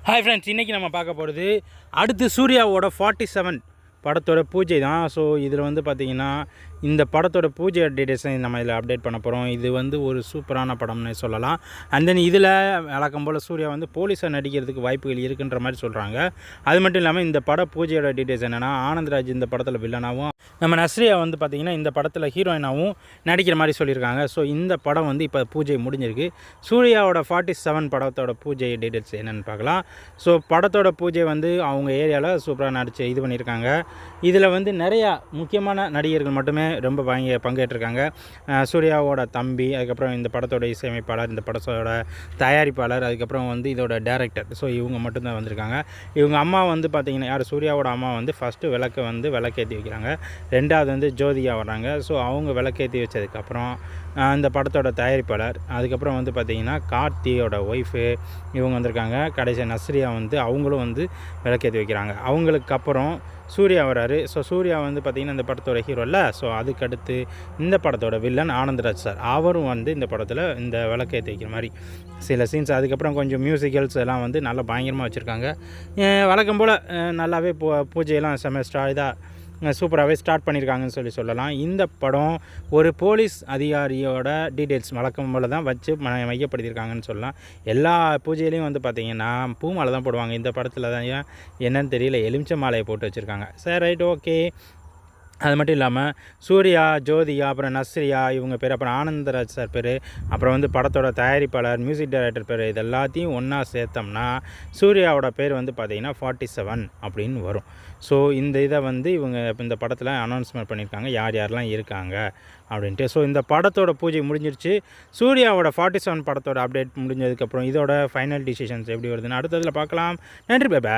Hi friends, இன்றைக்கி நம்ம பார்க்க போகிறது அடுத்து சூர்யாவோட 47 படத்தோட பூஜை தான். ஸோ இதில் வந்து பார்த்திங்கன்னா இந்த படத்தோட பூஜை டீட்டெயில்ஸை நம்ம இதில் அப்டேட் பண்ண போகிறோம். இது வந்து ஒரு சூப்பரான படம்னு சொல்லலாம். அண்ட் தென் இதில் வழக்கம் போல் சூர்யா வந்து போலீஸாக நடிக்கிறதுக்கு வாய்ப்புகள் இருக்குன்ற மாதிரி சொல்கிறாங்க. அது மட்டும் இல்லாமல் இந்த பட பூஜையோட டீட்டெயில்ஸ் என்னென்னா, ஆனந்த்ராஜ் இந்த படத்தில் வில்லனாகவும், நம்ம நஸ்ரியா வந்து பார்த்திங்கன்னா இந்த படத்தில் ஹீரோயினாகவும் நடிக்கிற மாதிரி சொல்லியிருக்காங்க. ஸோ இந்த படம் வந்து இப்போ பூஜை முடிஞ்சிருக்கு. சூர்யாவோட 47 படத்தோட பூஜை டீட்டெயில்ஸ் என்னென்னு பார்க்கலாம். ஸோ படத்தோட பூஜை வந்து அவங்க ஏரியாவில் சூப்பராக நடித்து இது பண்ணியிருக்காங்க. இதில் வந்து நிறையா முக்கியமான நடிகர்கள் மட்டுமே ரொம்ப பங்கேற்றிருக்காங்க. சூர்யாவோட தம்பி, அதுக்கப்புறம் இந்த படத்தோட இசையமைப்பாளர், இந்த படத்தோட தயாரிப்பாளர், அதுக்கப்புறம் வந்து இதோட டைரக்டர். ஸோ இவங்க மட்டும்தான் வந்திருக்காங்க. இவங்க அம்மா வந்து பார்த்திங்கன்னா யார், சூர்யாவோட அம்மா வந்து ஃபஸ்ட்டு விளக்கேற்றி வைக்கிறாங்க. ரெண்டாவது வந்து ஜோதிகா வர்றாங்க. ஸோ அவங்க விளக்கேற்றி வச்சதுக்கப்புறம் இந்த படத்தோட தயாரிப்பாளர், அதுக்கப்புறம் வந்து பார்த்திங்கன்னா கார்த்தியோட ஒய்ஃபு இவங்க வந்திருக்காங்க. கடைசி நஸ்ரியா வந்து அவங்களும் வந்து விளக்கேற்றி வைக்கிறாங்க. அவங்களுக்கு அப்புறம் சூர்யா வராரு. ஸோ சூர்யா வந்து பார்த்திங்கன்னா இந்த படத்தோட ஹீரோ இல்லை. ஸோ அதுக்கடுத்து இந்த படத்தோட வில்லன் ஆனந்த்ராஜ் சார், அவரும் வந்து இந்த படத்தில் இந்த விளக்கேற்றி வைக்கிற மாதிரி சில சீன்ஸ், அதுக்கப்புறம் கொஞ்சம் மியூசிக்கல்ஸ் எல்லாம் வந்து நல்லா பயங்கரமாக வச்சுருக்காங்க. வழக்கம் போல் நல்லாவே பூஜையெல்லாம் இதாக சூப்பராகவே ஸ்டார்ட் பண்ணியிருக்காங்கன்னு சொல்லலாம். இந்த படம் ஒரு போலீஸ் அதிகாரியோட டீட்டெயில்ஸ் வழக்கம் போல் தான் வச்சு மையப்படுத்தியிருக்காங்கன்னு சொல்லலாம். எல்லா பூஜையிலையும் வந்து பார்த்திங்கன்னா பூ மாலை தான் போடுவாங்க. இந்த படத்தில் தான் என்னன்னு தெரியல, எலுமிச்சை மாலையை போட்டு வச்சுருக்காங்க. சரி, ரைட், ஓகே. அது மட்டும் இல்லாமல் சூர்யா, ஜோதிகா, அப்புறம் நஸ்ரியா இவங்க பேர், அப்புறம் ஆனந்தராஜ் சார் பேர், அப்புறம் வந்து படத்தோட தயாரிப்பாளர், மியூசிக் டைரக்டர் பேர், இது எல்லாத்தையும் ஒன்றா சேர்த்தோம்னா சூர்யாவோட பேர் வந்து பார்த்திங்கன்னா 47 அப்படின்னு வரும். ஸோ இந்த இதை வந்து இவங்க இந்த படத்தில் அனௌன்ஸ்மெண்ட் பண்ணியிருக்காங்க யார் யாரெல்லாம் இருக்காங்க அப்படின்ட்டு. ஸோ இந்த படத்தோட பூஜை முடிஞ்சிருச்சு. சூர்யாவோட 47 படத்தோட அப்டேட் முடிஞ்சதுக்கப்புறம் இதோட ஃபைனல் டிசிஷன்ஸ் எப்படி வருதுன்னு அடுத்ததில் பார்க்கலாம். நன்றி, பை.